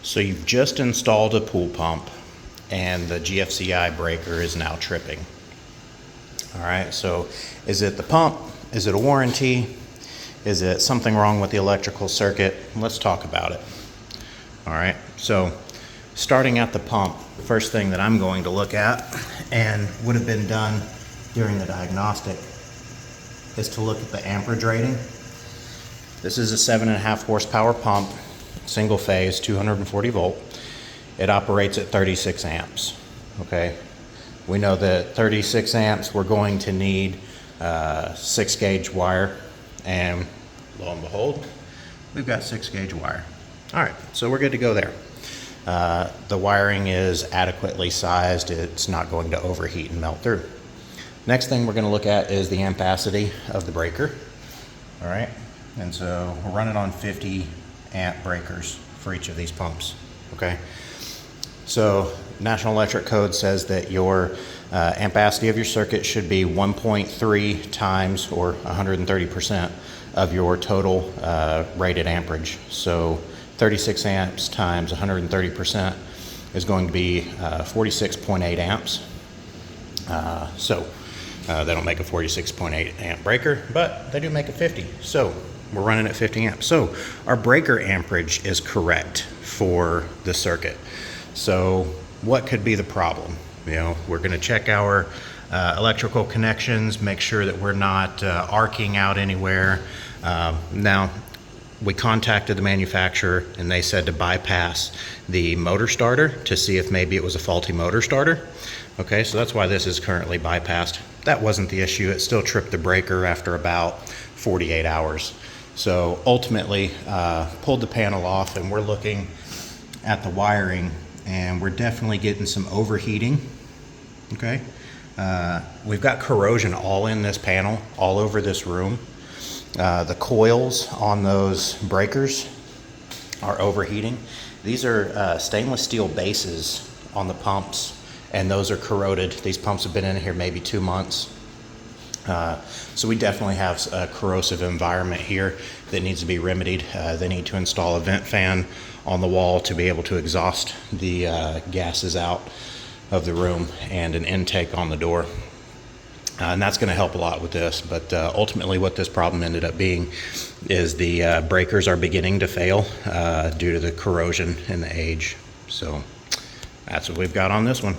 So you've just installed a pool pump and the GFCI breaker is now tripping. All right, so is it the pump? Is it a warranty? Is it something wrong with the electrical circuit? Let's talk about it. All right, so starting at the pump, the first thing that I'm going to look at, and would have been done during the diagnostic, is to look at the amperage rating. This is a 7.5 horsepower pump, single phase, 240 volt. It operates at 36 amps, okay? We know that 36 amps, we're going to need 6 gauge wire, and lo and behold, we've got 6 gauge wire. All right, so we're good to go there. The wiring is adequately sized. It's not going to overheat and melt through. Next thing we're gonna look at is the ampacity of the breaker. All right, and so we're running on 50 amp breakers for each of these pumps, okay? So National Electric Code says that your ampacity of your circuit should be 1.3 times or 130% of your total rated amperage. So 36 amps times 130% is going to be 46.8 amps. They don't make a 46.8 amp breaker, but they do make a 50. So we're running at 50 amps. So our breaker amperage is correct for the circuit. So what could be the problem? You know, we're going to check our electrical connections, make sure that we're not arcing out anywhere. Now, we contacted the manufacturer and they said to bypass the motor starter to see if maybe it was a faulty motor starter. Okay, so that's why this is currently bypassed. That wasn't the issue. It still tripped the breaker after about 48 hours. So ultimately, pulled the panel off and we're looking at the wiring and we're definitely getting some overheating, okay? We've got corrosion all in this panel, all over this room. The coils on those breakers are overheating. These are stainless steel bases on the pumps, and those are corroded. These pumps have been in here maybe 2 months. So we definitely have a corrosive environment here that needs to be remedied. They need to install a vent fan on the wall to be able to exhaust the gases out of the room, and an intake on the door. And that's going to help a lot with this, but ultimately what this problem ended up being is the breakers are beginning to fail due to the corrosion and the age. So that's what we've got on this one.